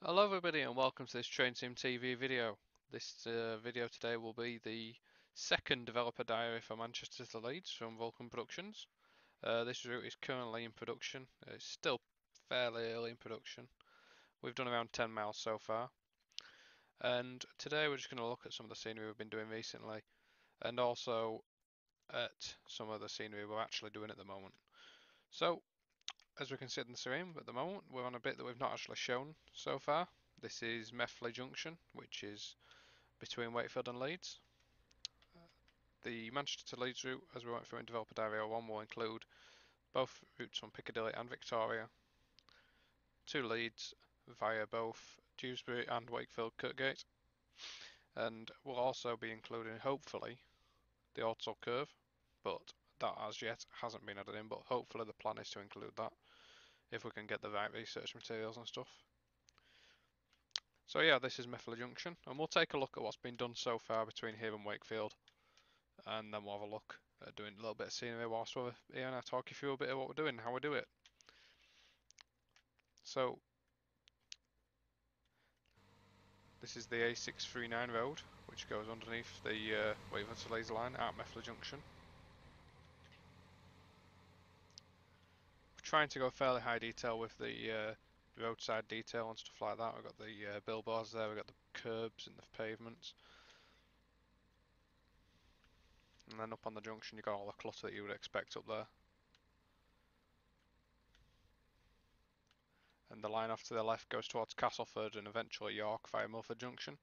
Hello everybody and welcome to this Train Sim TV video. This video today will be the second developer diary for Manchester-Leeds from Vulcan Productions. This route is currently in production. It's still fairly early in production. We've done around 10 miles so far. And today we're just going to look at some of the scenery we've been doing recently and also at some of the scenery we're actually doing at the moment. So, as we can see in the screen at the moment, we're on a bit that we've not actually shown so far. This is Methley Junction, which is between Wakefield and Leeds. The Manchester to Leeds route, as we went through in Developer Diary 01, will include both routes from Piccadilly and Victoria to Leeds via both Dewsbury and Wakefield Kirkgate, and will also be including, hopefully, the Ordsall Curve, but that as yet hasn't been added in, but hopefully the plan is to include that if we can get the right research materials and stuff. So yeah, this is Methley Junction, and we'll take a look at what's been done so far between here and Wakefield, and then we'll have a look at doing a little bit of scenery whilst we're here, and I'll talk you through a bit of what we're doing and how we do it. So, this is the A639 road, which goes underneath the Wakefield to Leeds line at Methley Junction. We're trying to go fairly high detail with the roadside detail and stuff like that. We've got the billboards there, we've got the curbs and the pavements. And then up on the junction you've got all the clutter that you would expect up there. And the line off to the left goes towards Castleford and eventually York via Milford Junction.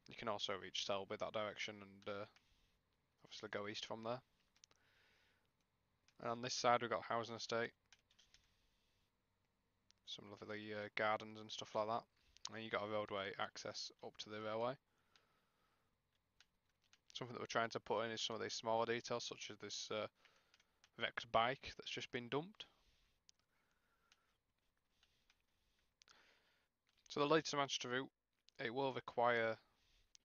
You can also reach Selby that direction and obviously go east from there. And on this side we've got housing estate, some lovely gardens and stuff like that. And you've got a roadway access up to the railway. Something that we're trying to put in is some of these smaller details, such as this wrecked bike that's just been dumped. So the Leeds to Manchester route, it will require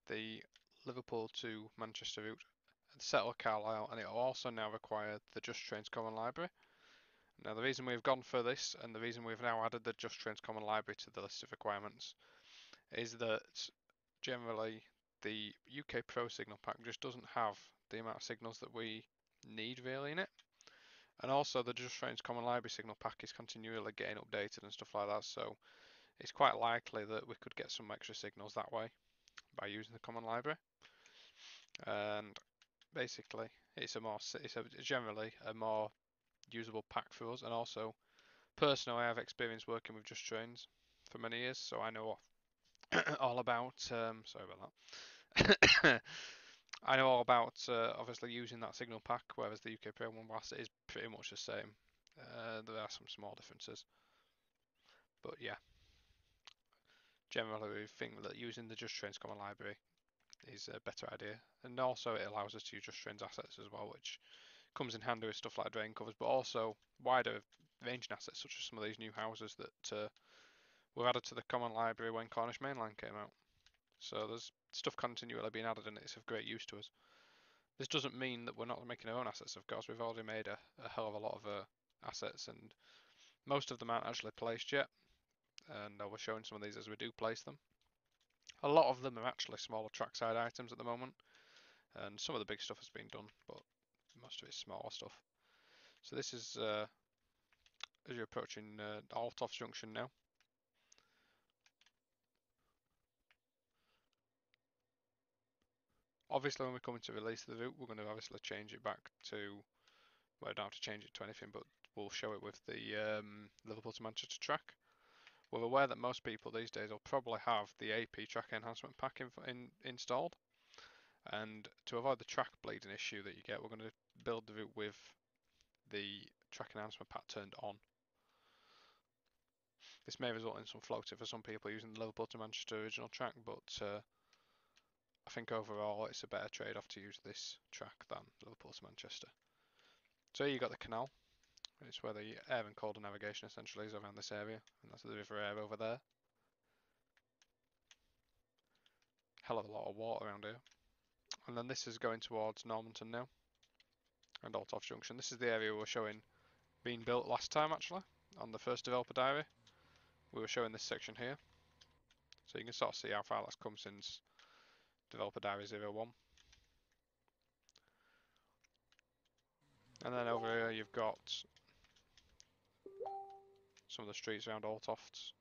the Liverpool to Manchester route, the Settle Carlisle, and it will also now require the Just Trains Common Library. Now the reason we've gone for this, and the reason we've now added the Just Trains Common Library to the list of requirements, is that generally the UK Pro signal pack just doesn't have the amount of signals that we need really in it. And also the Just Trains Common Library signal pack is continually getting updated and stuff like that, so it's quite likely that we could get some extra signals that way by using the Common Library. And basically it's generally a more usable pack for us, and also personally I have experience working with Just Trains for many years, so I know all about sorry about that. I know all about obviously using that signal pack, whereas the UK Pro one, whilst it is pretty much the same, there are some small differences. But yeah, generally we think that using the Just Trains Common Library is a better idea, and also it allows us to use Just Trains assets as well, which comes in handy with stuff like drain covers, but also wider ranging assets such as some of these new houses that were added to the Common Library when Cornish Mainline came out. So there's stuff continually being added and it's of great use to us. This doesn't mean that we're not making our own assets, of course. We've already made a hell of a lot of assets, and most of them aren't actually placed yet, and I'll be showing some of these as we do place them. A lot of them are actually smaller trackside items at the moment, and some of the big stuff has been done, but most of it's smaller stuff. So this is as you're approaching Altoff Junction now. Obviously when we come to release the route, we're going to obviously change it back to, well, I don't have to change it to anything, but we'll show it with the Liverpool to Manchester track. We're aware that most people these days will probably have the AP track enhancement pack installed, and to avoid the track bleeding issue that you get, we're going to build the route with the track enhancement pack turned on. This may result in some floating for some people using the Liverpool to Manchester original track, but I think overall it's a better trade-off to use this track than Liverpool to Manchester. So here you got the canal. It's where the air and colder navigation essentially is around this area, and that's the River Aire over there. Hell of a lot of water around here. And then this is going towards Normanton now, and Altoff Junction. This is the area we were showing being built last time actually, on the first developer diary. we were showing this section here. So you can sort of see how far that's come since Developer Diary 01. And then over here you've got some of the streets around Altofts.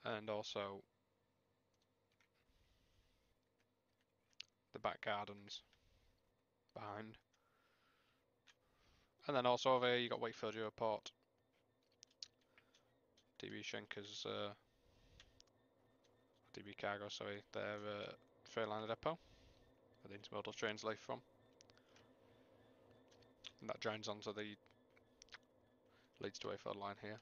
And also the back gardens behind. And then also over here you got Wakefield Europort, DB Schenker's, DB Cargo, sorry, their Freightliner depot, where the intermodal trains leave from. And that joins onto the Leeds to Wakefield line here.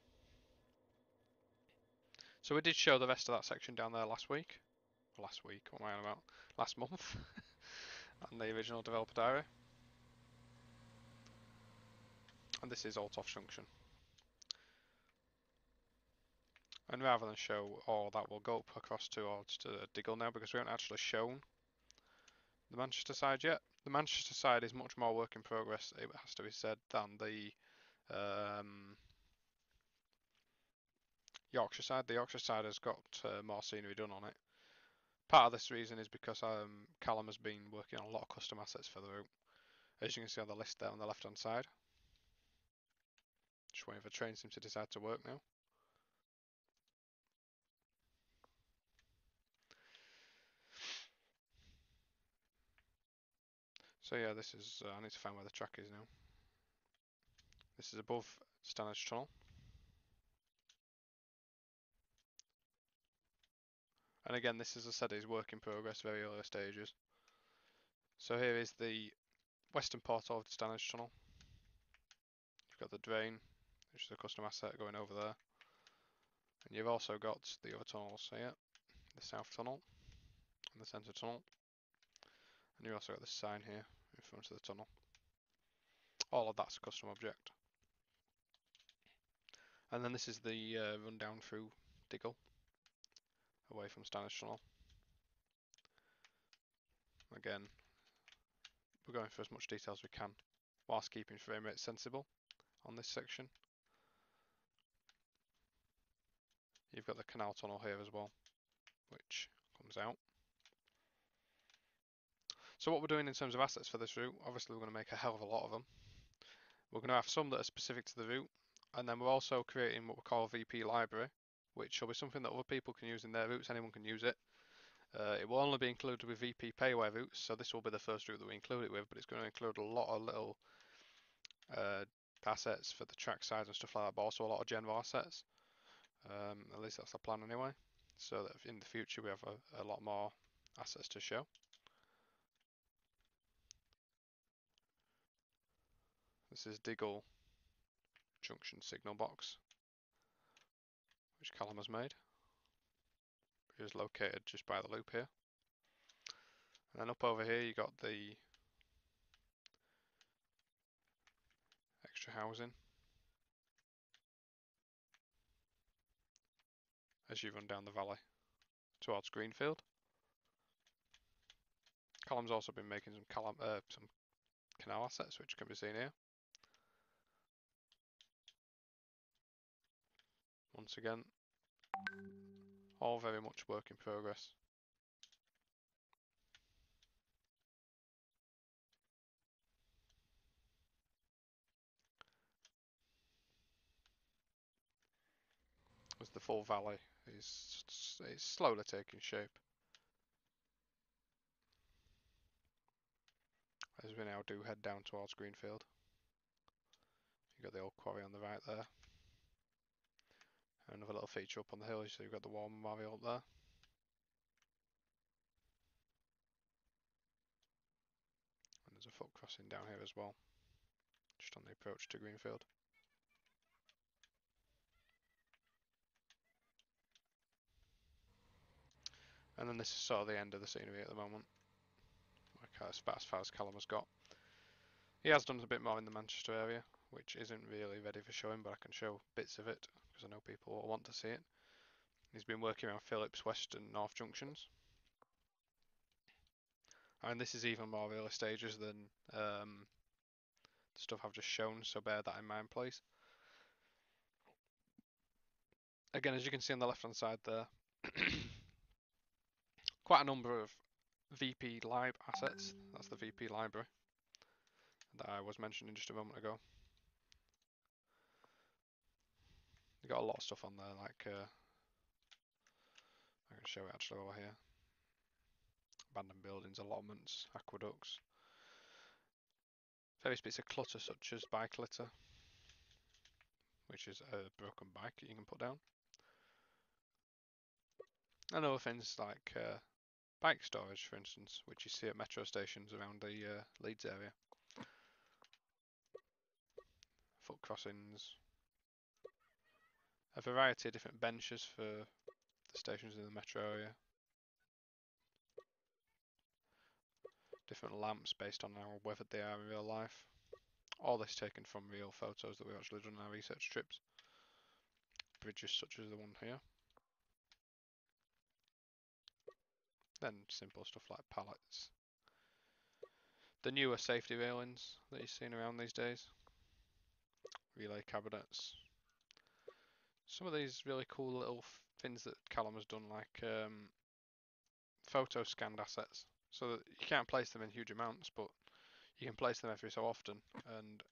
So we did show the rest of that section down there last week. Last week, what am I on about? Last month. On the original Developer Diary. And this is Altofts Junction. And rather than show all that, we'll go up across towards Diggle now, because we haven't actually shown the Manchester side yet. The Manchester side is much more work in progress, it has to be said, than the Yorkshire side. The Yorkshire side has got more scenery done on it. Part of this reason is because Callum has been working on a lot of custom assets for the route, as you can see on the list there on the left hand side. Just waiting for train sim to decide to work now. So yeah, this is, I need to find where the track is now. This is above Stanage Tunnel. And again, this, as I said, is work in progress, very early stages. So here is the western portal of the Stanage Tunnel. You've got the drain, which is a custom asset going over there. And you've also got the other tunnels here, the south tunnel and the centre tunnel. And you've also got this sign here in front of the tunnel. All of that's a custom object. And then this is the rundown through Diggle, away from Stanage Tunnel. Again, we're going for as much detail as we can, whilst keeping frame rate sensible on this section. You've got the canal tunnel here as well, which comes out. So what we're doing in terms of assets for this route, obviously we're going to make a hell of a lot of them. We're going to have some that are specific to the route, and then we're also creating what we call a VP library, which will be something that other people can use in their routes, anyone can use it. It will only be included with VP payware routes, so this will be the first route that we include it with, but it's going to include a lot of little assets for the trackside and stuff like that, but also a lot of general assets. At least that's the plan anyway, so that in the future we have a lot more assets to show. This is Diggle Junction signal box, which Callum has made. It is located just by the loop here. And then up over here you got the extra housing as you run down the valley towards Greenfield. Callum's also been making some canal assets, which can be seen here. Once again, all very much work in progress. As the full valley is slowly taking shape. As we now do head down towards Greenfield. You've got the old quarry on the right there. And another little feature up on the hill, so you've got the war memorial up there. And there's a foot crossing down here as well, just on the approach to Greenfield. And then this is sort of the end of the scenery at the moment, like as far as Callum has got. He has done a bit more in the Manchester area, which isn't really ready for showing, but I can show bits of it, because I know people will want to see it. He's been working around Phillips, West and North Junctions. And this is even more early stages than stuff I've just shown, so bear that in mind, please. Again, as you can see on the left hand side there, quite a number of VP Lib assets. That's the VP library that I was mentioning just a moment ago. You've got a lot of stuff on there, like I can show it actually over here. Abandoned buildings, allotments, aqueducts. Various bits of clutter such as bike litter, which is a broken bike you can put down. And other things like bike storage, for instance, which you see at metro stations around the Leeds area. Foot crossings. A variety of different benches for the stations in the metro area. Different lamps based on how weathered they are in real life. All this taken from real photos that we've actually done on our research trips. Bridges such as the one here. Then simple stuff like pallets. The newer safety railings that you're seeing around these days. Relay cabinets. Some of these really cool little things that Callum has done, like photo scanned assets. So that you can't place them in huge amounts, but you can place them every so often, and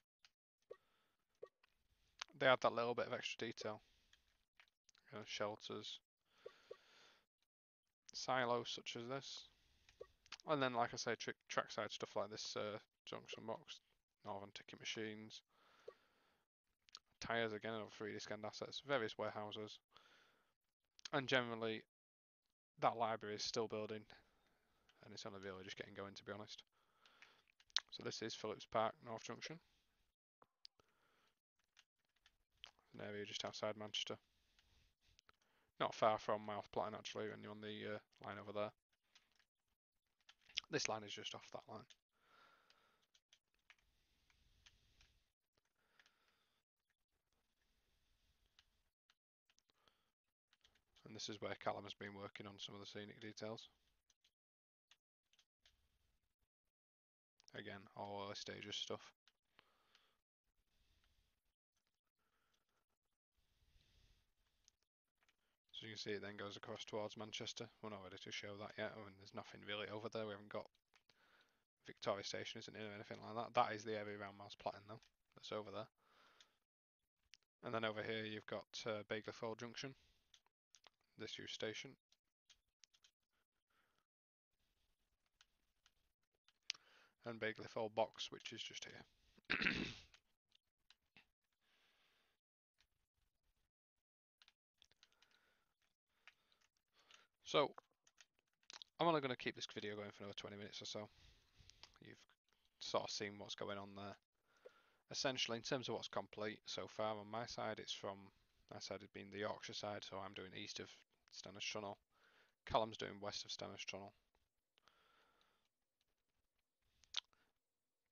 they add that little bit of extra detail. Shelters, silos such as this, and then, like I say, trackside stuff like this junction box, northern ticket machines, tyres again of 3D scanned assets, various warehouses, and generally that library is still building, and it's only really just getting going, to be honest. So this is Phillips Park, North Junction, an area just outside Manchester. Not far from Mouth Platten actually, when you're on the line over there. This line is just off that line. And this is where Callum has been working on some of the scenic details. Again, all early stages stuff. So you can see it then goes across towards Manchester. We're not ready to show that yet. I mean, there's nothing really over there. We haven't got Victoria Station isn't in or anything like that. That is the area around Mouth Platten though. That's over there. And then over here you've got Bagley Junction. This used station. And Bagley Box, which is just here. So, I'm only going to keep this video going for another 20 minutes or so. You've sort of seen what's going on there. Essentially, in terms of what's complete so far on my side, it's from my side has been the Yorkshire side, so I'm doing east of Stannis Tunnel. Callum's doing west of Stannis Tunnel.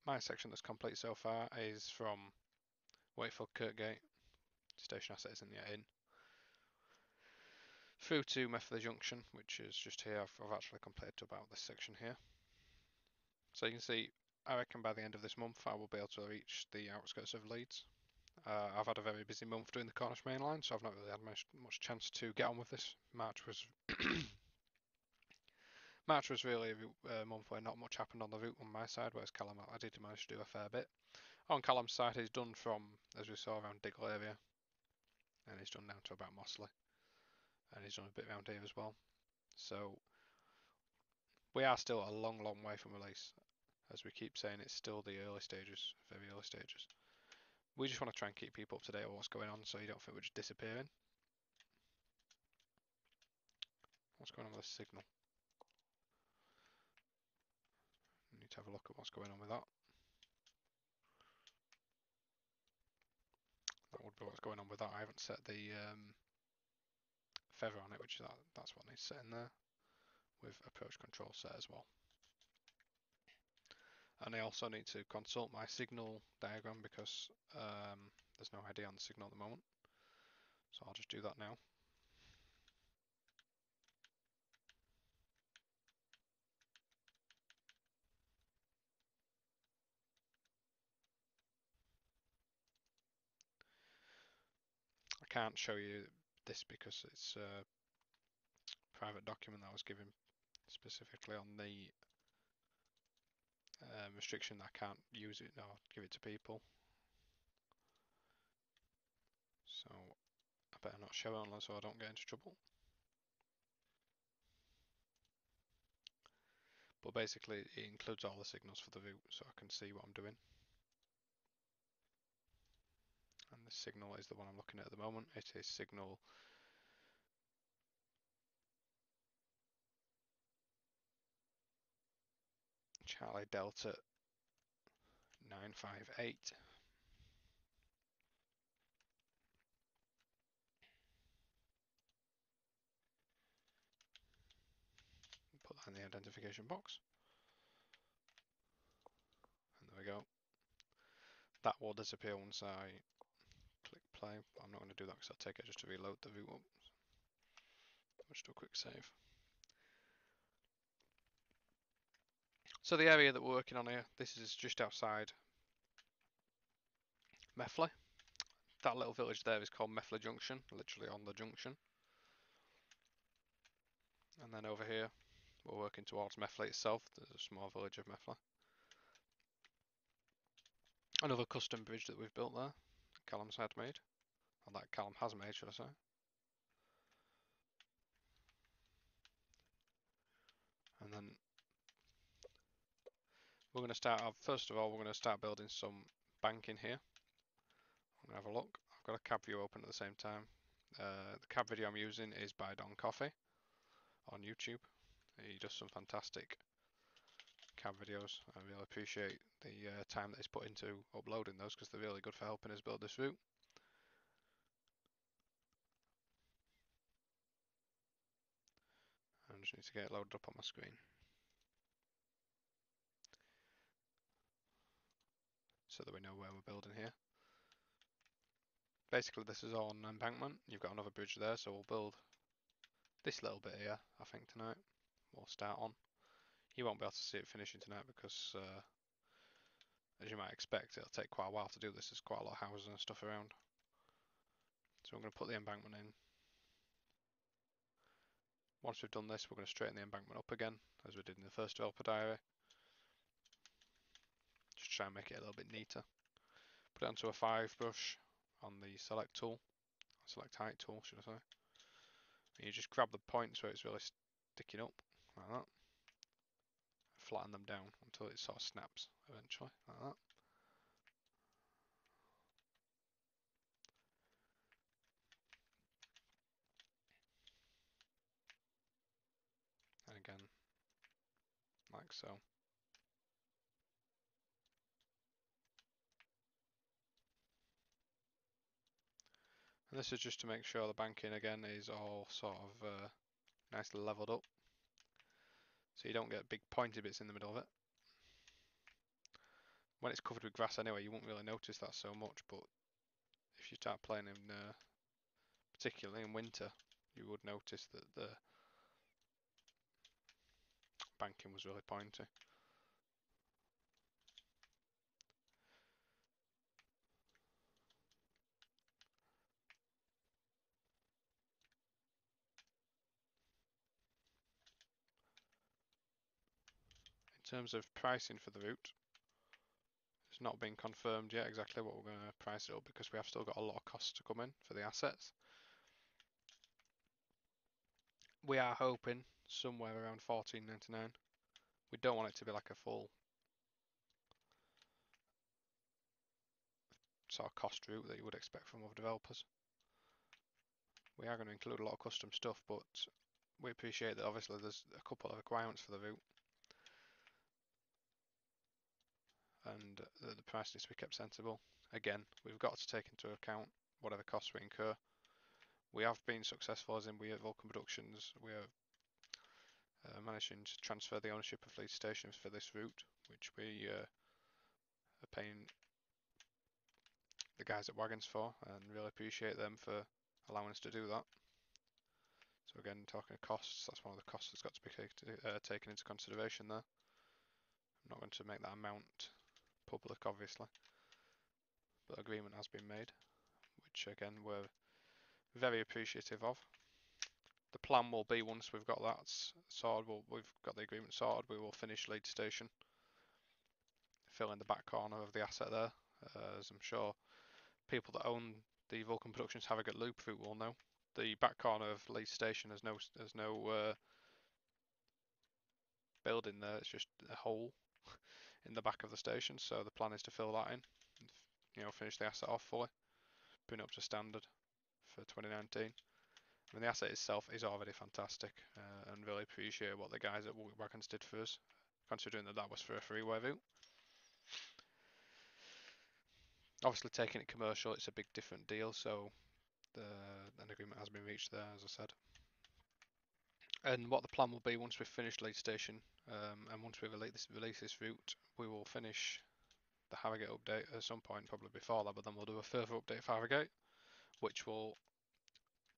My section that's complete so far is from Wakefield Kirkgate, station asset isn't yet in, through to Methley Junction, which is just here. I've actually completed to about this section here. So you can see, I reckon by the end of this month I will be able to reach the outskirts of Leeds. I've had a very busy month doing the Cornish Main Line, so I've not really had much chance to get on with this. March was really a month where not much happened on the route on my side, whereas Callum, I did manage to do a fair bit. On Callum's side, he's done from, as we saw, around Diggle area, and he's done down to about Mossley, and he's done a bit around here as well. So we are still a long, long way from release. As we keep saying, it's still the early stages, very early stages. We just want to try and keep people up to date on what's going on, so you don't think we're just disappearing. What's going on with the signal? We need to have a look at what's going on with that. That would be what's going on with that. I haven't set the feather on it, which is that's what needs setting there, with approach control set as well. And I also need to consult my signal diagram because there's no ID on the signal at the moment. So I'll just do that now. can't show you this because it's a private document that I was given specifically on the restriction that I can't use it or give it to people. So I better not show it unless I don't get into trouble. But basically it includes all the signals for the route so I can see what I'm doing. And the signal is the one I'm looking at the moment. It is signal Charlie Delta 958. Put that in the identification box. And there we go. That will disappear once I click play. But I'm not going to do that because I'll take it just to reload the route up. Let's do a quick save. So the area that we're working on here, this is just outside Methley. That little village there is called Methley Junction, literally on the junction. And then over here, we're working towards Methley itself. There's a small village of Methley. Another custom bridge that we've built there, Callum's had made, or that Callum has made, should I say. And then we're going to start, first of all, we're going to start building some banking here. I'm going to have a look. I've got a cab view open at the same time. The cab video I'm using is by Don Coffey on YouTube. He does some fantastic cab videos. I really appreciate the time that he's put into uploading those because they're really good for helping us build this route. I just need to get it loaded up on my screen. So that we know where we're building here. Basically this is all an embankment. You've got another bridge there, so we'll build this little bit here, I think, tonight. We'll start on. You won't be able to see it finishing tonight because, as you might expect, it'll take quite a while to do this. There's quite a lot of houses and stuff around. So I'm going to put the embankment in. Once we've done this, we're going to straighten the embankment up again, as we did in the first developer diary. Just try and make it a little bit neater. Put it onto a 5 brush on the select tool, select height tool, should I say. And you just grab the points where it's really sticking up, like that. Flatten them down until it sort of snaps eventually, like that. And again, like so. And this is just to make sure the banking again is all sort of nicely leveled up, so you don't get big pointy bits in the middle of it. When it's covered with grass anyway, you won't really notice that so much, but if you start playing in, particularly in winter, you would notice that the banking was really pointy. In terms of pricing for the route, it's not been confirmed yet exactly what we're going to price it up because we have still got a lot of costs to come in for the assets. We are hoping somewhere around $14.99. We don't want it to be like a full sort of cost route that you would expect from other developers. We are going to include a lot of custom stuff, but we appreciate that obviously there's a couple of requirements for the route, and the price needs to be kept sensible. Again, we've got to take into account whatever costs we incur. We have been successful, as in we at Vulcan Productions, we are managing to transfer the ownership of Leeds stations for this route, which we are paying the guys at Wagons for, and really appreciate them for allowing us to do that. So again, talking costs, that's one of the costs that's got to be taken into consideration there. I'm not going to make that amount public, obviously, but agreement has been made, which again we're very appreciative of. The plan will be, once we've got that sorted, we've got the agreement sorted, we will finish Leeds Station, fill in the back corner of the asset there, as I'm sure people that own the Vulcan Productions Harrogate Loop route will know. The back corner of Leeds Station has no building there, it's just a hole in the back of the station, so the plan is to fill that in, and, you know, finish the asset off fully, bring it up to standard for 2019. I mean, the asset itself is already fantastic, and really appreciate what the guys at Wagons did for us, considering that was for a freeway route. Obviously, taking it commercial, it's a big different deal, so an agreement has been reached there, as I said. And what the plan will be, once we've finished Leeds Station, and once we release this route, we will finish the Harrogate update at some point, probably before that, but then we'll do a further update for Harrogate, which will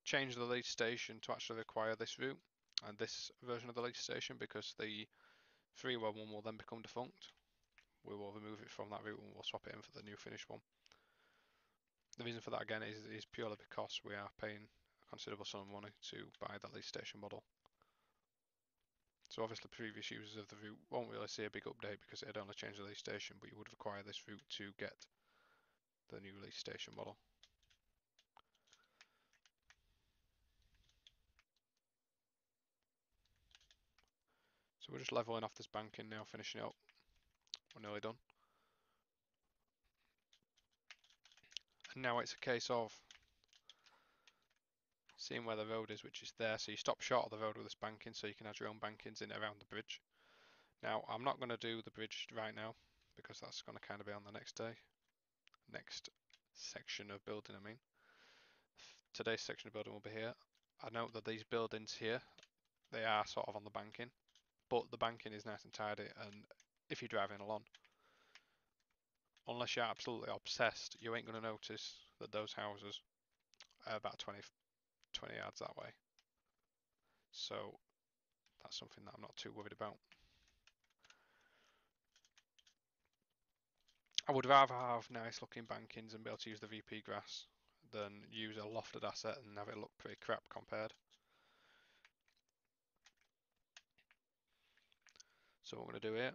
change the Leeds Station to actually require this route and this version of the Leeds Station, because the freeway one will then become defunct. We will remove it from that route and we'll swap it in for the new finished one. The reason for that, again, is purely because we are paying a considerable sum of money to buy the Leeds Station model. So obviously previous users of the route won't really see a big update because it had only changed the Leeds Station, but you would require this route to get the new Leeds Station model. So we're just levelling off this banking now, finishing it up. We're nearly done. And now it's a case of seeing where the road is, which is there. So you stop short of the road with this banking, so you can add your own bankings in around the bridge. Now, I'm not going to do the bridge right now, because that's going to kind of be on the next day. Next section of building, I mean. Today's section of building will be here. I note that these buildings here, they are sort of on the banking, but the banking is nice and tidy, and if you're driving along, unless you're absolutely obsessed, you ain't going to notice that those houses are about 20 yards that way. So that's something that I'm not too worried about. I would rather have nice looking bankings and be able to use the VP grass than use a lofted asset and have it look pretty crap compared. So what I'm going to do here,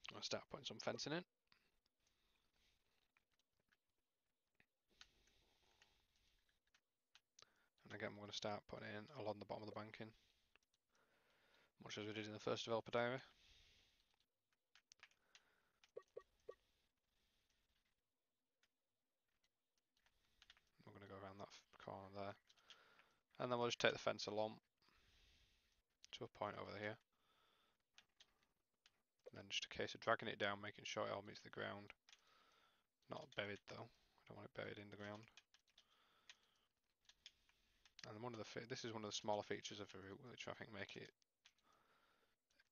I'm going to start putting some fencing in. And again, we're going to start putting it in along the bottom of the banking, much as we did in the first developer diary. We're going to go around that corner there. And then we'll just take the fence along to a point over here. And then just a case of dragging it down, making sure it all meets the ground. Not buried though, I don't want it buried in the ground. And this is one of the smaller features of the route, which I think make it,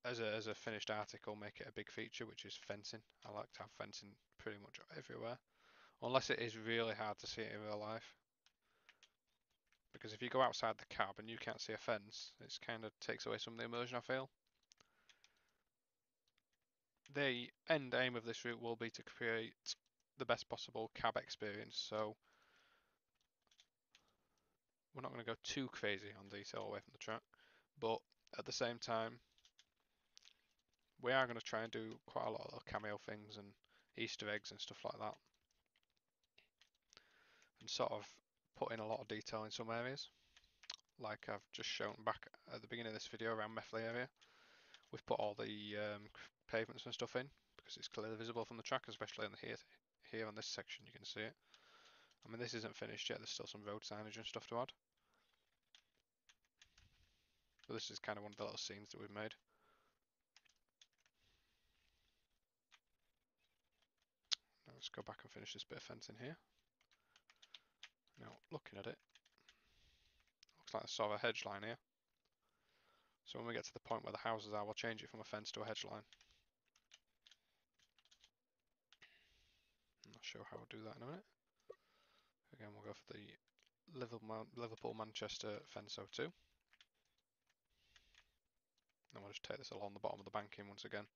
as a finished article, make it a big feature, which is fencing. I like to have fencing pretty much everywhere, unless it is really hard to see it in real life. Because if you go outside the cab and you can't see a fence, it kind of takes away some of the immersion, I feel. The end aim of this route will be to create the best possible cab experience, so we're not going to go too crazy on detail away from the track, but at the same time, we are going to try and do quite a lot of cameo things and Easter eggs and stuff like that, and sort of put in a lot of detail in some areas, like I've just shown back at the beginning of this video around Methley area. We've put all the pavements and stuff in because it's clearly visible from the track, especially here on this section you can see it. I mean, this isn't finished yet, there's still some road signage and stuff to add. But this is kind of one of the little scenes that we've made. Now let's go back and finish this bit of fencing here. Now, looking at it, looks like I saw a hedge line here. So when we get to the point where the houses are, we'll change it from a fence to a hedge line. I'm not sure how we'll do that in a minute. Again, we'll go for the Liverpool-Manchester fence 02. Then we'll just take this along the bottom of the banking once again,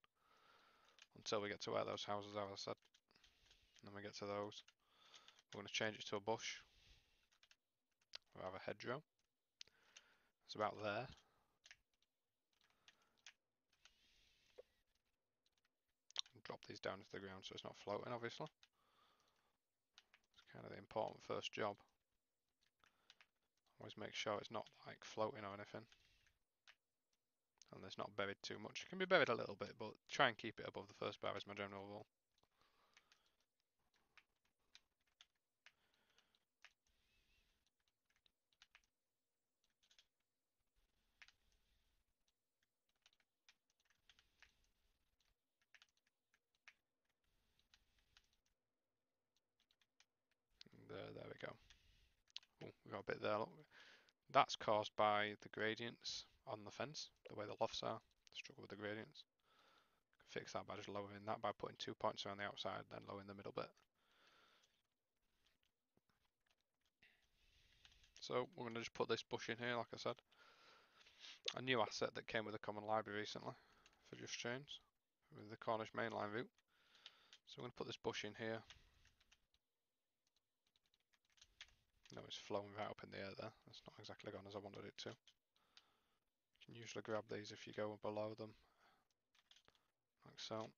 until we get to where those houses are, as I said. And then we get to those. We're going to change it to a bush. We'll have a hedgerow. It's about there. Drop these down into the ground so it's not floating, obviously. It's kind of the important first job. Always make sure it's not like floating or anything. And it's not buried too much. It can be buried a little bit, but try and keep it above the first bar is my general rule. There we go. Oh, we got a bit there. Look. That's caused by the gradients on the fence, the way the lofts are. Struggle with the gradients. Fix that by just lowering that by putting 2 points around the outside, then lowering the middle bit. So we're going to just put this bush in here, like I said. A new asset that came with the common library recently for Just Chains with the Cornish mainline route. So we're going to put this bush in here. No, it's flown right up in the air there. It's not exactly gone as I wanted it to. You can usually grab these if you go below them, like so.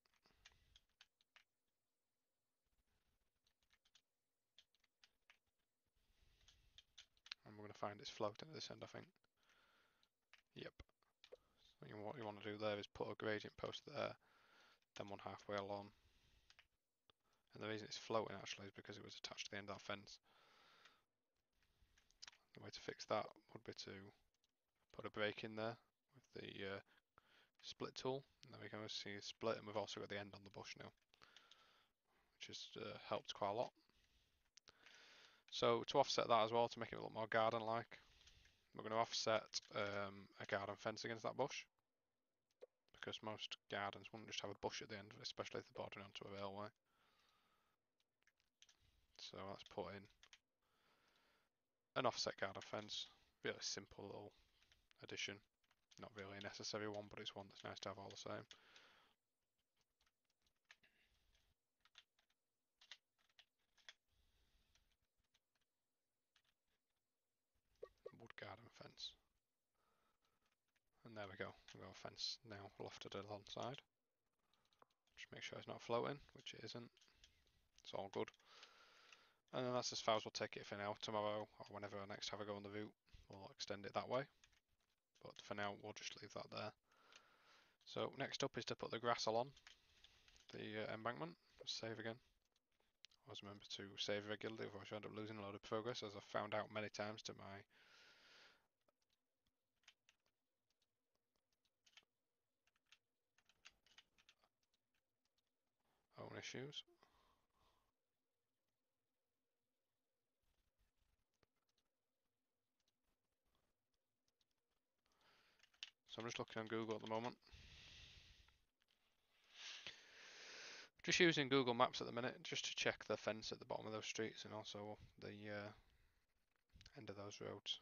And we're going to find it's floating at this end, I think. Yep. So what you want to do there is put a gradient post there, then one halfway along. And the reason it's floating actually is because it was attached to the end of that fence. The way to fix that would be to put a break in there with the split tool. And there we go, see a split, and we've also got the end on the bush now, which has helped quite a lot. So to offset that as well, to make it look more garden-like, we're going to offset a garden fence against that bush, because most gardens wouldn't just have a bush at the end, especially if they're bordering onto a railway. So let's put in an offset garden fence. Really simple little addition. Not really a necessary one, but it's one that's nice to have all the same. Wood garden fence. And there we go. We've got a fence now lofted alongside. Just make sure it's not floating, which it isn't. It's all good. And then that's as far as we'll take it for now. Tomorrow, or whenever I next have a go on the route, we'll extend it that way. But for now, we'll just leave that there. So next up is to put the grass along the embankment. Save again. Always remember to save regularly, otherwise you end up losing a lot of progress, as I've found out many times to my own issues. So I'm just looking on Google at the moment. Just using Google Maps at the minute, just to check the fence at the bottom of those streets and also the end of those roads.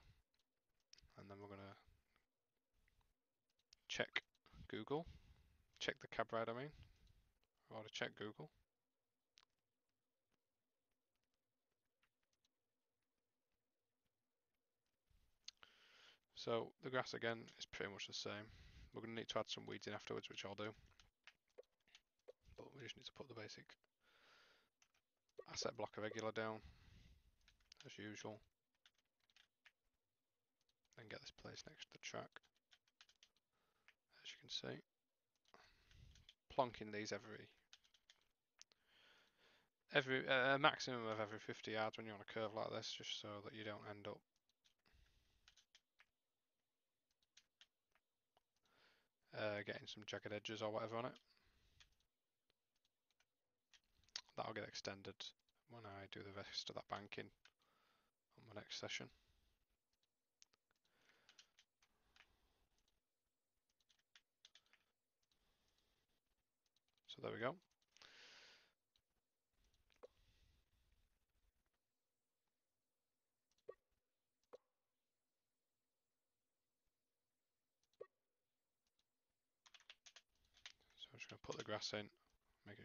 And then we're going to check Google, check the cab ride I mean, or to check Google. So the grass again is pretty much the same. We're going to need to add some weeds in afterwards, which I'll do. But we just need to put the basic asset block irregular down, as usual. Then get this placed next to the track. As you can see, plonking these every a maximum of every 50 yards when you're on a curve like this, just so that you don't end up getting some jagged edges or whatever on it. That'll get extended when I do the rest of that banking on my next session. So there we go. So I'm just going to put the grass in, make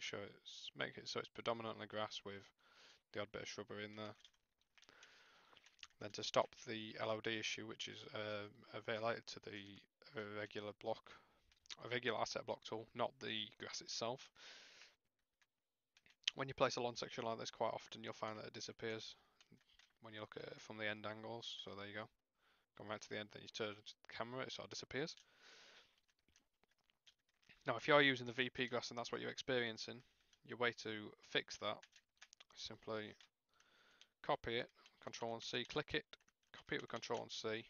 it so it's predominantly grass with the odd bit of shrubbery in there. Then to stop the LOD issue, which is related to the irregular asset block tool, not the grass itself. When you place a long section like this, quite often you'll find that it disappears when you look at it from the end angles. So there you go. Going right to the end, then you turn the camera, it sort of disappears. Now, if you're using the VP grass and that's what you're experiencing, your way to fix that is simply copy it, Control and C, click it, copy it with Control and C,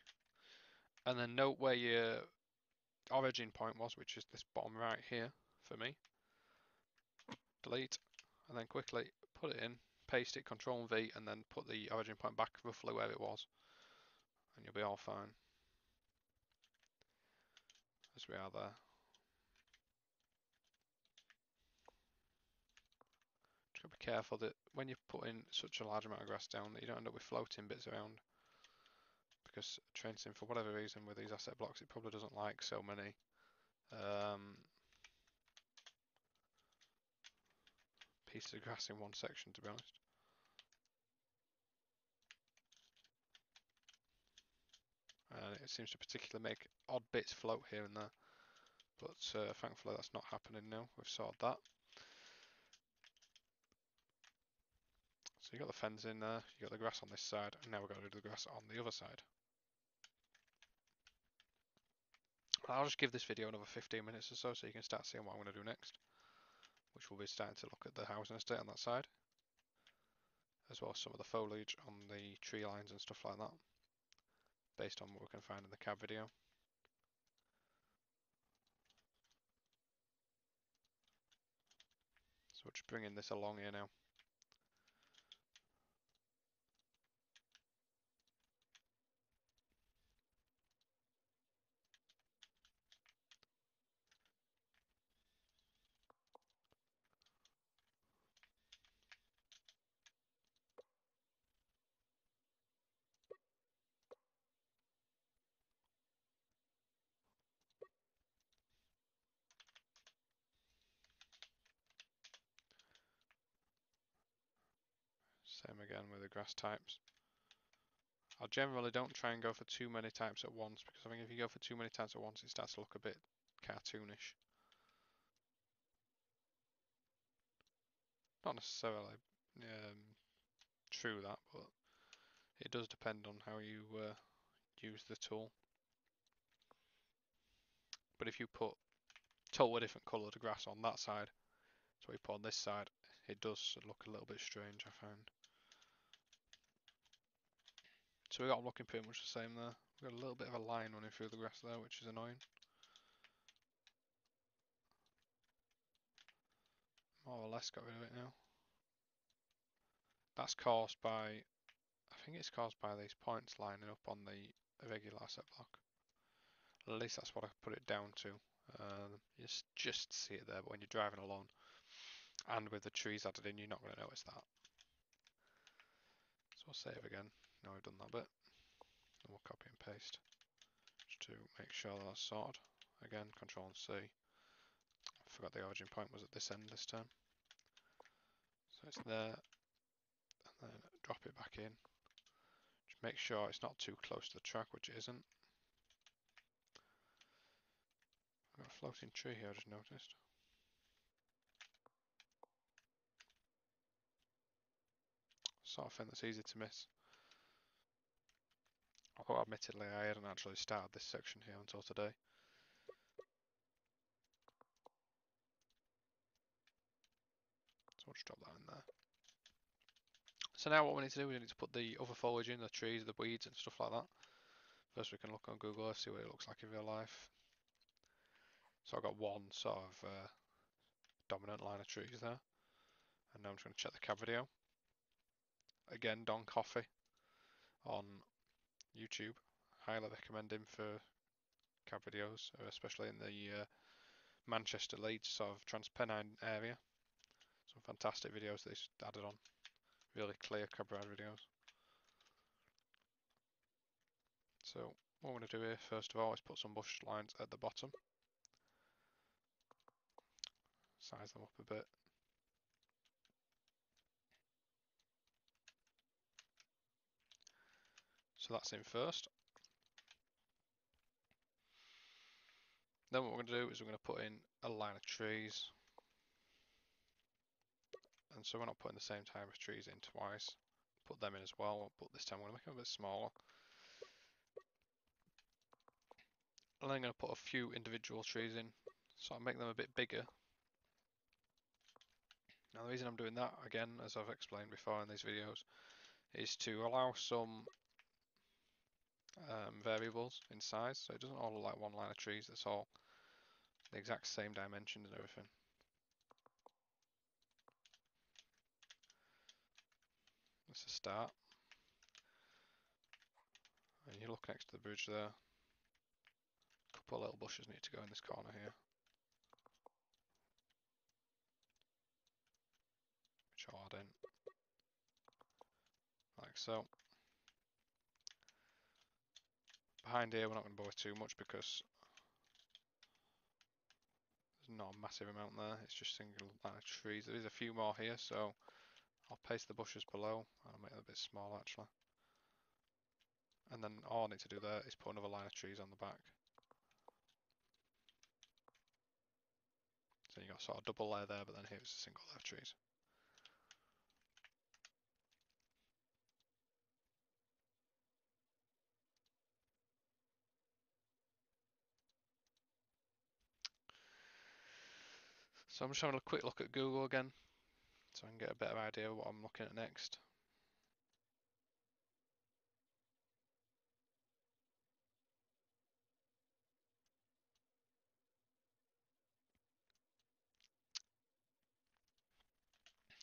and then note where your origin point was, which is this bottom right here for me. Delete, and then quickly put it in, paste it, Control and V, and then put the origin point back roughly where it was, and you'll be all fine. As we are there. Just gotta be careful that when you put in such a large amount of grass down that you don't end up with floating bits around, because train sim, for whatever reason with these asset blocks, it probably doesn't like so many pieces of grass in one section, to be honest. And it seems to particularly make odd bits float here and there, but thankfully that's not happening now. We've sorted that. So you got the fence in there, you got the grass on this side, and now we're going to do the grass on the other side. I'll just give this video another 15 minutes or so you can start seeing what I'm going to do next, which will be starting to look at the housing estate on that side, as well as some of the foliage on the tree lines and stuff like that, based on what we can find in the cab video. So we're just bringing this along here now. Same again with the grass types. I generally don't try and go for too many types at once, because I think if you go for too many types at once it starts to look a bit cartoonish. Not necessarily true that, but it does depend on how you use the tool. But if you put totally different coloured grass on that side to what you put on this side, it does look a little bit strange, I find. So we got them looking pretty much the same there. We've got a little bit of a line running through the grass there, which is annoying. More or less got rid of it now. That's caused by, I think it's caused by these points lining up on the irregular asset block. At least that's what I put it down to. You just see it there, but when you're driving along and with the trees added in, you're not going to notice that. So I'll save again. Now we've done that bit. And we'll copy and paste just to make sure that that's sorted. Again, Control and C. I forgot the origin point was at this end this time. So it's there, and then drop it back in. Just make sure it's not too close to the track, which it isn't. I've got a floating tree here, I just noticed. Sort of thing that's easy to miss. Although admittedly I hadn't actually started this section here until today. So I'll just drop that in there. So now what we need to do, we need to put the other foliage in, the trees, the weeds and stuff like that. First we can look on Google Earth, see what it looks like in real life. So I've got one sort of dominant line of trees there. And now I'm just going to check the cab video. Again, Don Coffey on YouTube. Highly recommend him for cab videos, especially in the Manchester-Leeds sort of Transpennine area. Some fantastic videos that he's added on. Really clear cab ride videos. So what I'm going to do here first of all is put some bush lines at the bottom. Size them up a bit. So that's in first. Then what we're going to do is we're going to put in a line of trees. And so we're not putting the same type of trees in twice. Put them in as well, but this time we're going to make them a bit smaller. And then I'm going to put a few individual trees in, so I'll make them a bit bigger. Now the reason I'm doing that, again, as I've explained before in these videos, is to allow some variables in size, so it doesn't all look like one line of trees that's all the exact same dimensions and everything. That's a start. And you look next to the bridge there. A couple of little bushes need to go in this corner here, which I'll add in, like so. Behind here we're not going to bother too much because there's not a massive amount there, it's just single line of trees. There is a few more here, so I'll paste the bushes below. I'll make them a bit smaller actually. And then all I need to do there is put another line of trees on the back. So you got sort of double layer there, but then here it's a single layer of trees. So I'm just having a quick look at Google again, so I can get a better idea of what I'm looking at next.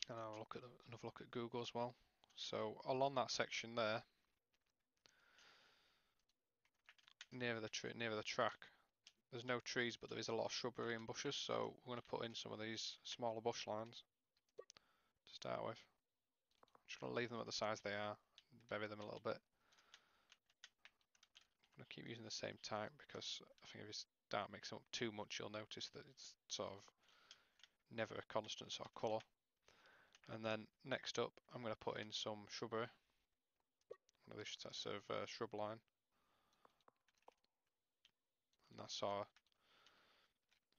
And I'll look at another look at Google as well. So along that section there, near the track, there's no trees, but there is a lot of shrubbery and bushes. So we're going to put in some of these smaller bush lines to start with. I'm just going to leave them at the size they are, bury them a little bit. I'm going to keep using the same type because I think if you start mixing up too much, you'll notice that it's sort of never a constant sort of colour. And then next up, I'm going to put in some shrubbery. One of these sort of shrub line, and that sort of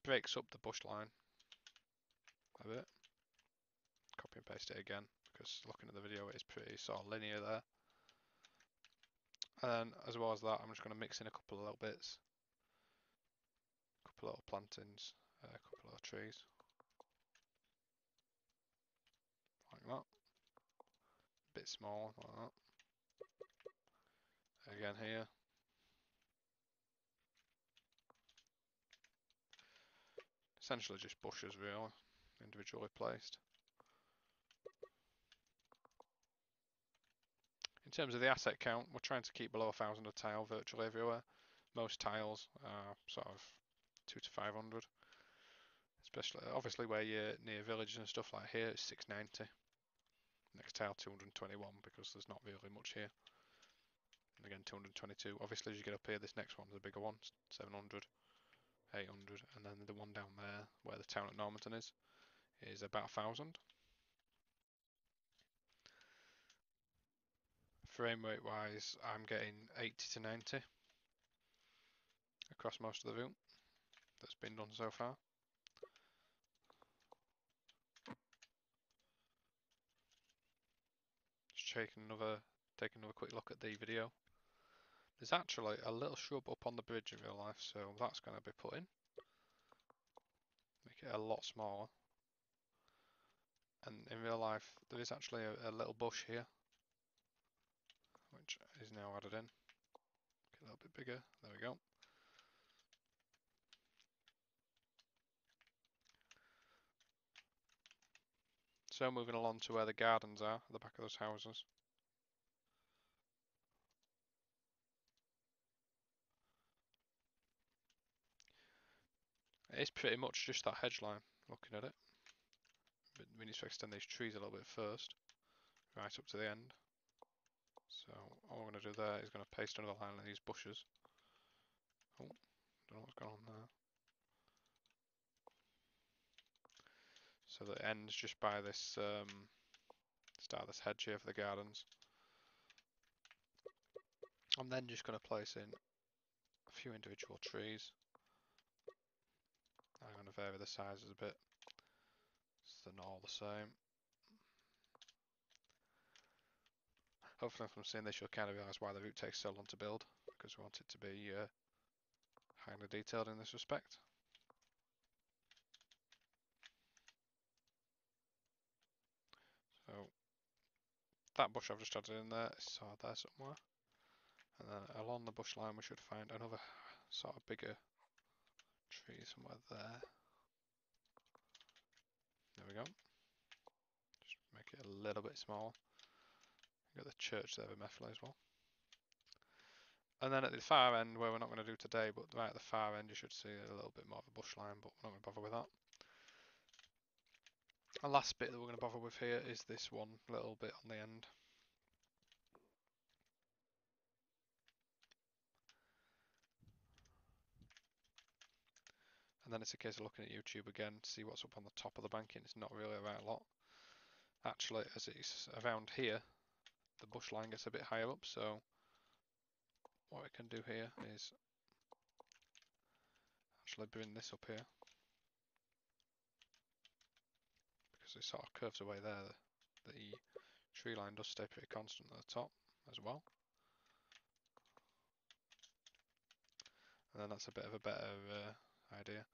breaks up the bush line a bit. Copy and paste it again because looking at the video, it is pretty sort of linear there. And then as well as that, I'm just going to mix in a couple of little bits, a couple of little plantings, a couple of little trees, like that. A bit small, like that. Again here. Essentially just bushes really, individually placed. In terms of the asset count, we're trying to keep below 1,000 a tile virtually everywhere. Most tiles are sort of 2 to 500. Especially, obviously where you're near villages and stuff like here, it's 690. Next tile 221 because there's not really much here. And again 222. Obviously as you get up here, this next one's a bigger one, 700, 800, and then the one down there where the town at Normanton is about 1,000. Frame rate wise, I'm getting 80 to 90 across most of the route that's been done so far. Just taking another quick look at the video. There's actually a little shrub up on the bridge in real life, so that's going to be put in. Make it a lot smaller. And in real life, there is actually a little bush here, which is now added in. Get a little bit bigger. There we go. So moving along to where the gardens are, at the back of those houses. It's pretty much just that hedge line, looking at it. But we need to extend these trees a little bit first, right up to the end. So all we're going to do there is going to paste another line of these bushes. Oh, don't know what's going on there. So that it ends just by this start of this hedge here for the gardens. I'm then just going to place in a few individual trees. I'm going to vary the sizes a bit so they're not all the same. Hopefully from seeing this you'll kind of realise why the route takes so long to build, because we want it to be highly detailed in this respect. So that bush I've just added in there is sort of there somewhere. And then along the bush line we should find another sort of bigger tree somewhere there. There we go. Just make it a little bit smaller. Got the church there with Methley as well. And then at the far end, where we're not going to do today, but right at the far end you should see a little bit more of a bush line, but we're not going to bother with that. The last bit that we're going to bother with here is this one little bit on the end. And then it's a case of looking at YouTube again to see what's up on the top of the banking. It's not really a right lot. Actually, as it's around here, the bush line gets a bit higher up, so what we can do here is actually bring this up here, because it sort of curves away there. The tree line does stay pretty constant at the top as well. And then that's a bit of a better idea.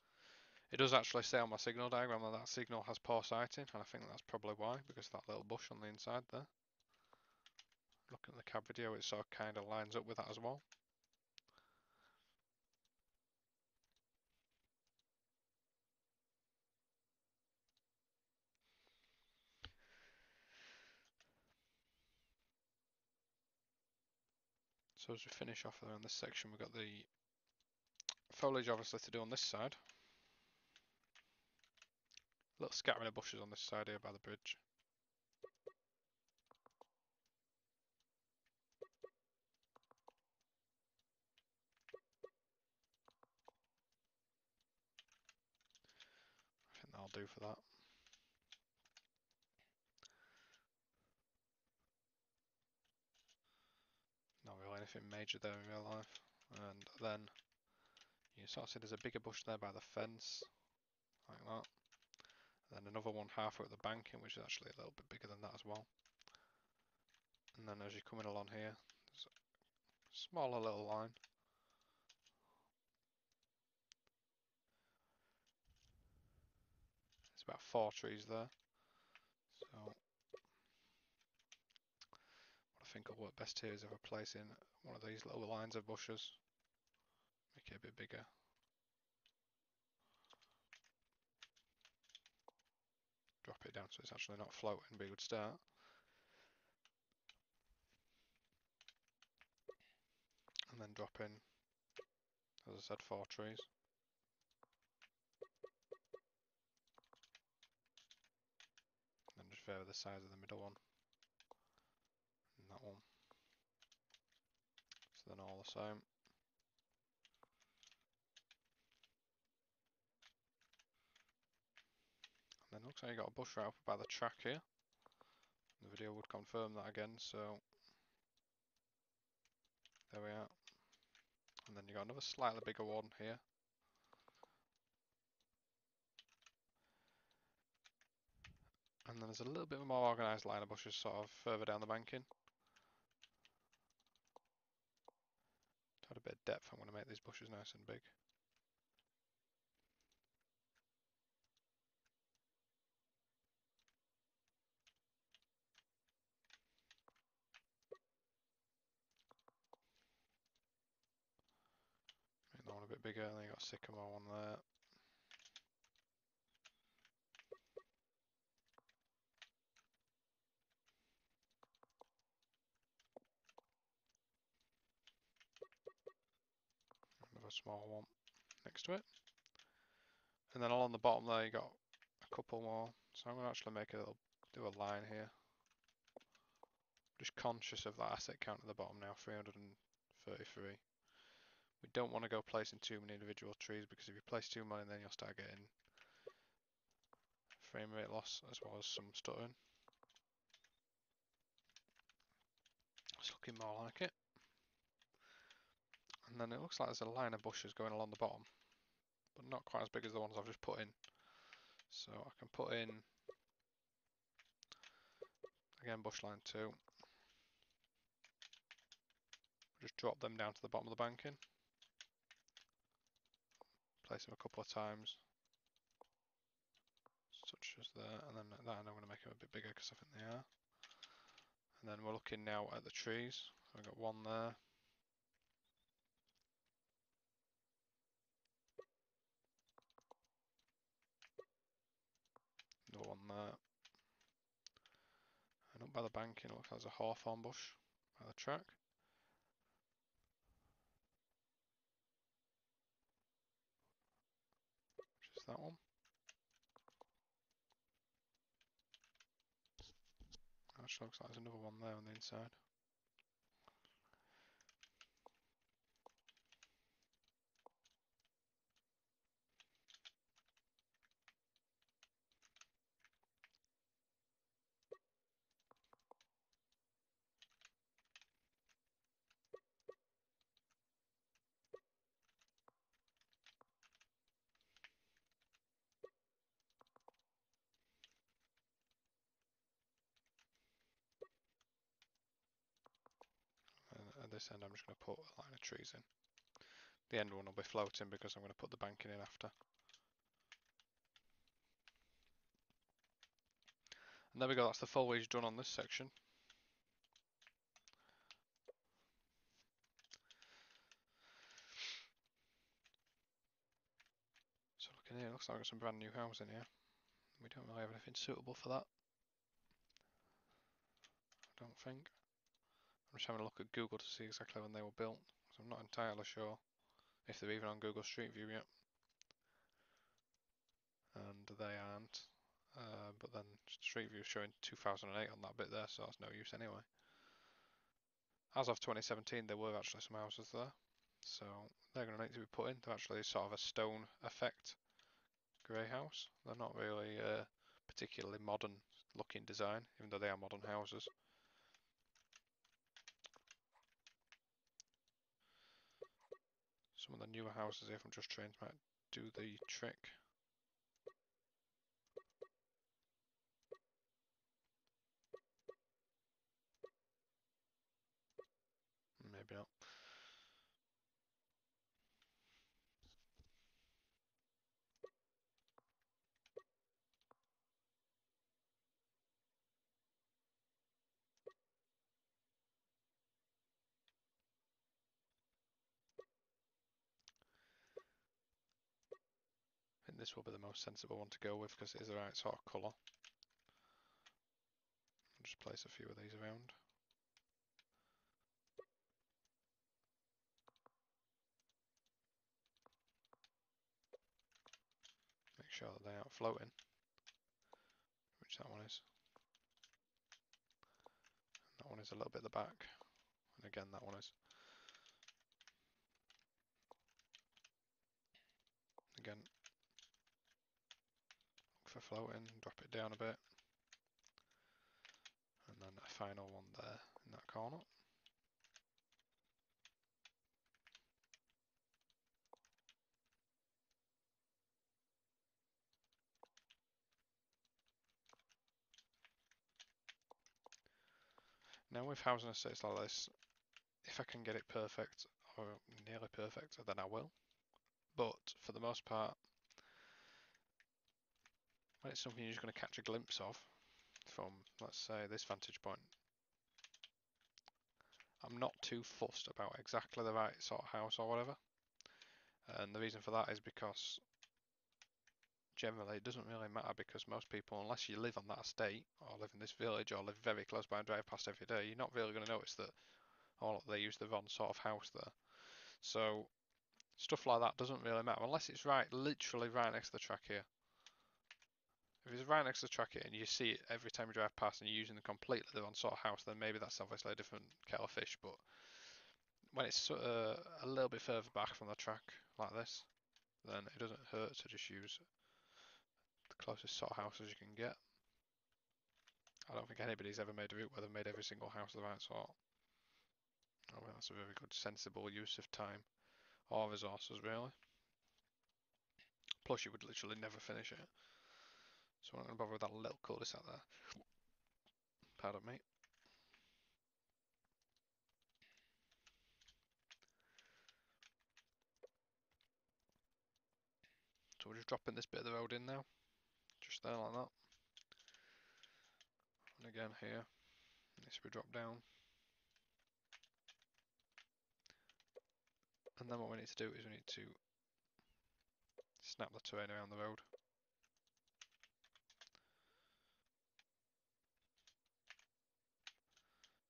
It does actually say on my signal diagram that that signal has poor sighting, and I think that's probably why, because of that little bush on the inside there. Looking at the cab video, it sort of kind of lines up with that as well. So as we finish off there on this section, we've got the foliage obviously to do on this side. Little scattering of bushes on this side here by the bridge. I think that'll do for that. Not really anything major there in real life. And then you sort of see there's a bigger bush there by the fence, like that. And then another one halfway at the banking, which is actually a little bit bigger than that as well. And then as you're coming along here, there's a smaller little line. There's about 4 trees there. So what I think will work best here is if I place in one of these little lines of bushes, make it a bit bigger. Drop it down so it's actually not floating, be a good start. And then drop in, as I said, 4 trees. And then just vary the size of the middle one. And that one. So then all the same. And then looks like you got a bush right up by the track here. The video would confirm that again, so there we are. And then you got another slightly bigger one here. And then there's a little bit more organised line of bushes sort of further down the banking. To add a bit of depth, I'm going to make these bushes nice and big. Make that one a bit bigger, and then you got a sycamore one there. Another small one next to it. And then along the bottom there you got a couple more. So I'm going to actually make a little, do a line here. Just conscious of that asset count at the bottom now, 333. We don't want to go placing too many individual trees, because if you place too many then you'll start getting frame rate loss as well as some stuttering. It's looking more like it. And then it looks like there's a line of bushes going along the bottom, but not quite as big as the ones I've just put in. So I can put in, again, bush line 2. Just drop them down to the bottom of the banking. Place them a couple of times, such as there, and then that, and I'm going to make them a bit bigger because I think they are. And then we're looking now at the trees. I've got one there. Another one there. And up by the banking, it looks like there's a hawthorn bush by the track. Which is that one. Actually looks like there's another one there on the inside. And at this end I'm just going to put a line of trees in. The end one will be floating because I'm going to put the banking in after. And there we go, that's the foliage done on this section. So looking here, it looks like I've got some brand new housing here. We don't really have anything suitable for that, I don't think. I'm just having a look at Google to see exactly when they were built, so I'm not entirely sure if they're even on Google Street View yet. And they aren't. But then Street View is showing 2008 on that bit there, so that's no use anyway. As of 2017, there were actually some houses there, so they're going to need to be put in. They're actually sort of a stone effect grey house. They're not really particularly modern looking design, even though they are modern houses. Some of the newer houses here from Just Trains might do the trick. Maybe not. I think this will be the most sensible one to go with because it is the right sort of colour. I'll just place a few of these around. Make sure that they aren't floating, which that one is. And that one is a little bit at the back, and again that one is. Again, look for floating, drop it down a bit, and then a final one there in that corner. Now with housing estates like this, if I can get it perfect, or nearly perfect, then I will. But for the most part, when it's something you're just going to catch a glimpse of from, let's say, this vantage point, I'm not too fussed about exactly the right sort of house or whatever. And the reason for that is because generally it doesn't really matter, because most people, unless you live on that estate or live in this village or live very close by and drive past every day, you're not really going to notice that they use the wrong sort of house there. So stuff like that doesn't really matter unless it's right, literally right next to the track here. If it's right next to the track here and you see it every time you drive past and you're using the completely the wrong sort of house, then maybe that's obviously a different kettle of fish. But when it's sort of a little bit further back from the track like this, then it doesn't hurt to just use the closest sort of house as you can get. I don't think anybody's ever made a route where they've made every single house the right sort. I think that's a very good, sensible use of time. or resources really. Plus you would literally never finish it. So I'm not going to bother with that little cul-de-sac there. Pardon me. So we're just dropping this bit of the road in now. Just there like that. And again here, it needs to be dropped down. And then what we need to do is we need to snap the terrain around the road.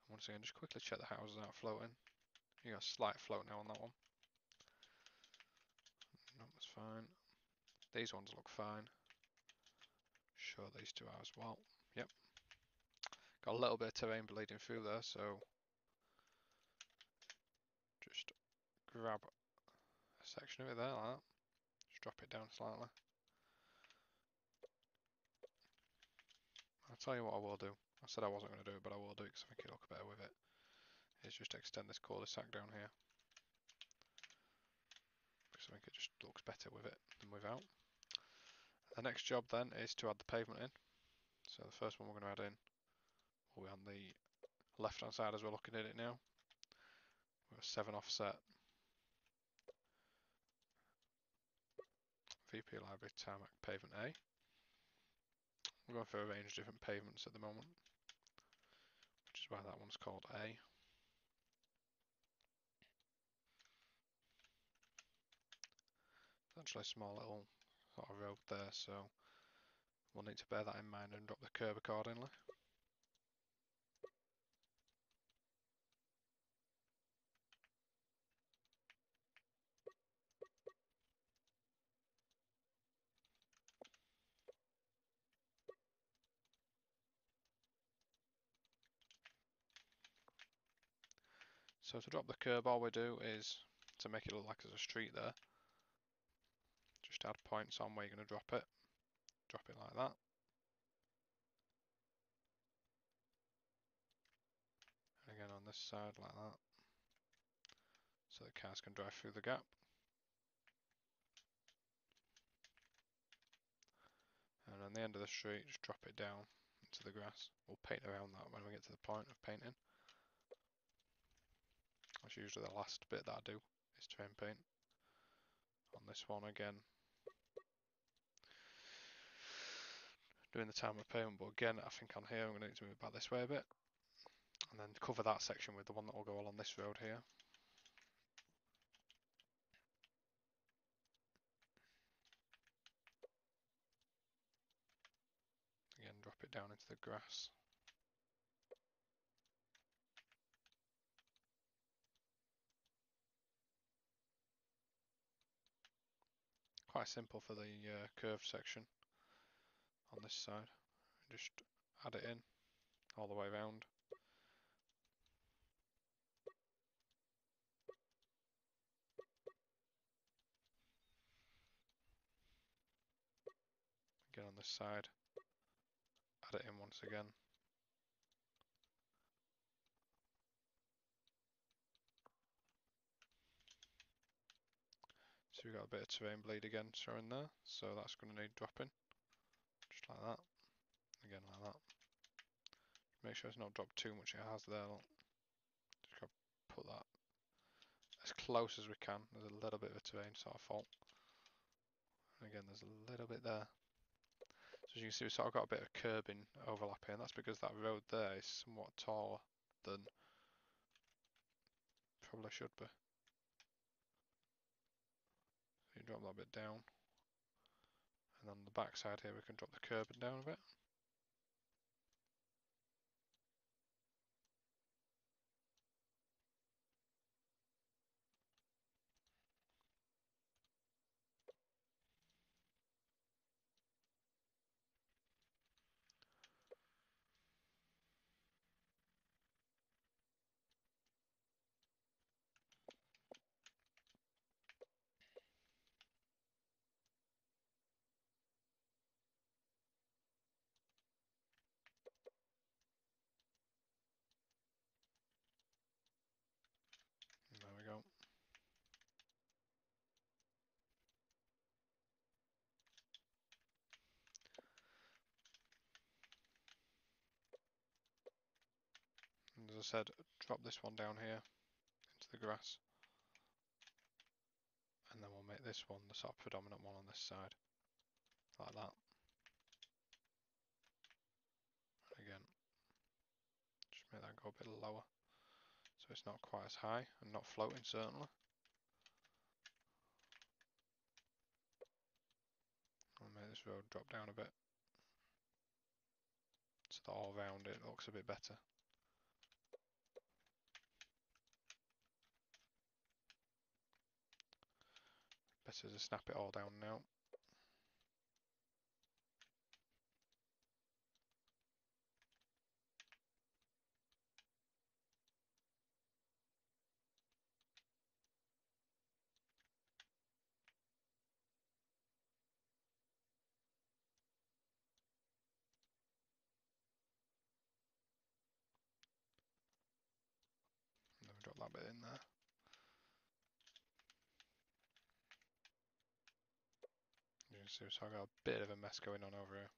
And once again, just quickly check the houses aren't floating. You got a slight float now on that one. No, that's fine. These ones look fine. Sure, these two are as well. Yep. Got a little bit of terrain bleeding through there, so just grab a section of it there like that. Just drop it down slightly. I'll tell you what I will do. I said I wasn't going to do it, but I will do it because I think it'll look better with it. Is just extend this cul-de-sac down here. Because I think it just looks better with it than without. The next job then is to add the pavement in. So the first one we're going to add in will be on the left hand side as we're looking at it now. We've got 7 offset VP Library Tarmac Pavement A. We're going for a range of different pavements at the moment, which is why that one's called A. It's actually a small little sort of road there, so we'll need to bear that in mind and drop the curb accordingly. So to drop the curb, all we do is, to make it look like there's a street there, just add points on where you're going to drop it. Drop it like that. And again on this side like that. So the cars can drive through the gap. And on the end of the street, just drop it down into the grass. We'll paint around that when we get to the point of painting. That's usually the last bit that I do, is terrain paint. On this one again, doing the time of payment, but again I think on here I'm going to need to move it back this way a bit. And then cover that section with the one that will go along this road here. Again, drop it down into the grass. Quite simple for the curved section on this side. Just add it in all the way around. Again on this side, add it in once again. So we've got a bit of terrain bleed again showing there, so that's going to need dropping. Just like that. Again like that. Make sure it's not dropped too much, it has there. Look. Just got to put that as close as we can. There's a little bit of a terrain sort of fault. And again, there's a little bit there. So as you can see, we've sort of got a bit of curbing overlapping. That's because that road there is somewhat taller than probably should be. So you drop that bit down. And on the back side here, we can drop the curbing down a bit. I said, drop this one down here into the grass, and then we'll make this one the sort of predominant one on this side, like that. And again, just make that go a bit lower, so it's not quite as high and not floating certainly. I'll make this road drop down a bit, so that all round it looks a bit better. Better to snap it all down now. And then we drop that bit in there. You can see so I've got a bit of a mess going on over here.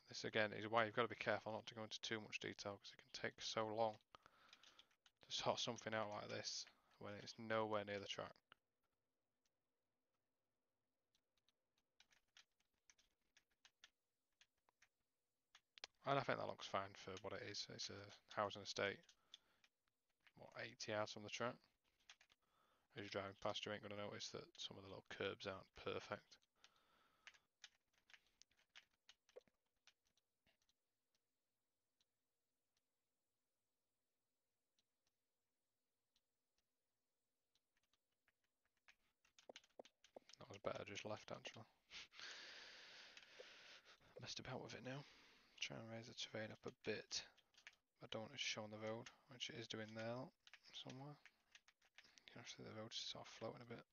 This again is why you've got to be careful not to go into too much detail, because it can take so long to sort something out like this when it's nowhere near the track. And I think that looks fine for what it is. It's a housing estate, what, 80 yards from the track. As you're driving past, you ain't going to notice that some of the little curbs aren't perfect. That was better just left actually. Messed about with it now. Try and raise the terrain up a bit. I don't want it to show on the road, which it is doing there somewhere. You can actually see the road is sort of floating a bit.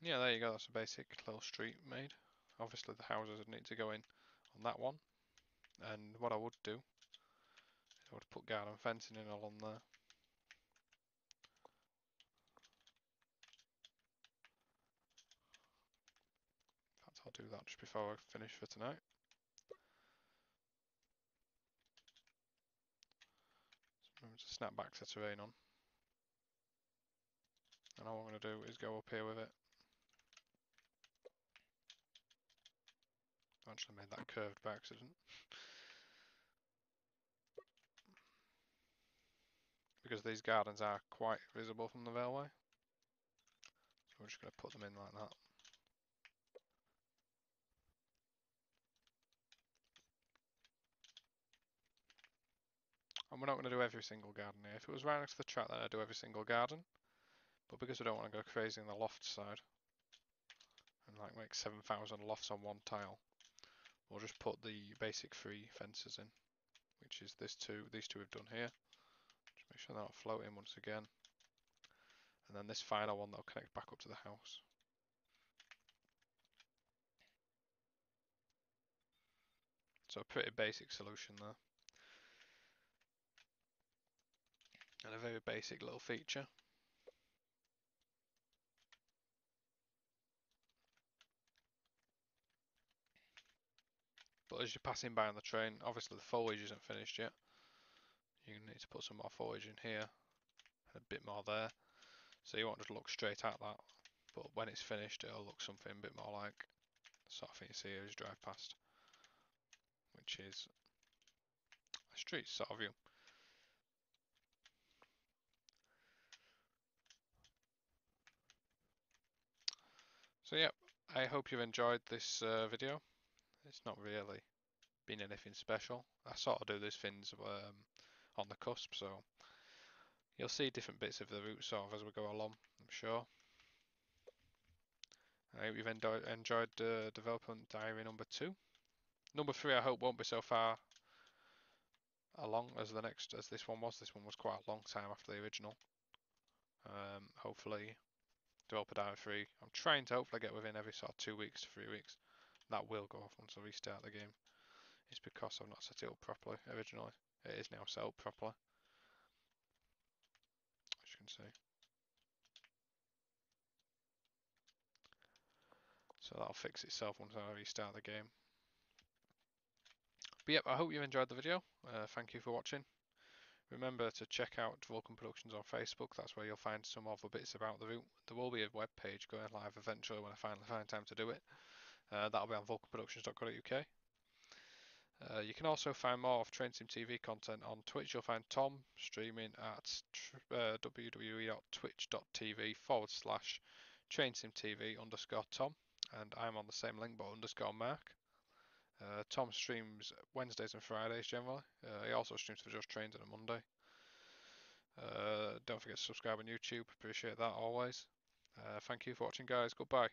Yeah, there you go, that's a basic little street made. Obviously the houses would need to go in on that one. And what I would do, I would put garden fencing in along there. In fact, I'll do that just before I finish for tonight. So remember to snap back to terrain on. And all I'm going to do is go up here with it. I actually made that curved by accident. Because these gardens are quite visible from the railway. So we're just going to put them in like that. And we're not going to do every single garden here. If it was right next to the track, then I'd do every single garden. But because we don't want to go crazy on the loft side, and like make 7,000 lofts on one tile, we'll just put the basic 3 fences in, which is these two we've done here. Just make sure they're not floating once again. And then this final one that'll connect back up to the house. So a pretty basic solution there. And a very basic little feature. But as you're passing by on the train, obviously the foliage isn't finished yet. You need to put some more foliage in here, and a bit more there. So you won't just look straight at that, but when it's finished it'll look something a bit more like the sort of thing you see as you drive past, which is a street sort of view. So yeah, I hope you've enjoyed this video. It's not really been anything special. I sort of do these things on the cusp, so you'll see different bits of the route sort of as we go along, I'm sure. I hope you've enjoyed development diary number 2. Number 3 I hope won't be so far along as this one was. This one was quite a long time after the original. Hopefully developer diary 3. I'm trying to hopefully get within every sort of 2 weeks to 3 weeks. that will go off once I restart the game. It's because I've not set it up properly originally. It is now set up properly, as you can see. So that'll fix itself once I restart the game. But yep, I hope you enjoyed the video. Thank you for watching. Remember to check out Vulcan Productions on Facebook. That's where you'll find some other bits about the route. There will be a web page going live eventually when I finally find time to do it. That'll be on vulcanproductions.co.uk. You can also find more of TrainSimTV content on Twitch. You'll find Tom streaming at www.twitch.tv/TrainSimTV_Tom, and I'm on the same link but _Mark. Tom streams Wednesdays and Fridays generally. He also streams for Just Trains on a Monday. Don't forget to subscribe on YouTube. Appreciate that always. Thank you for watching, guys. Goodbye.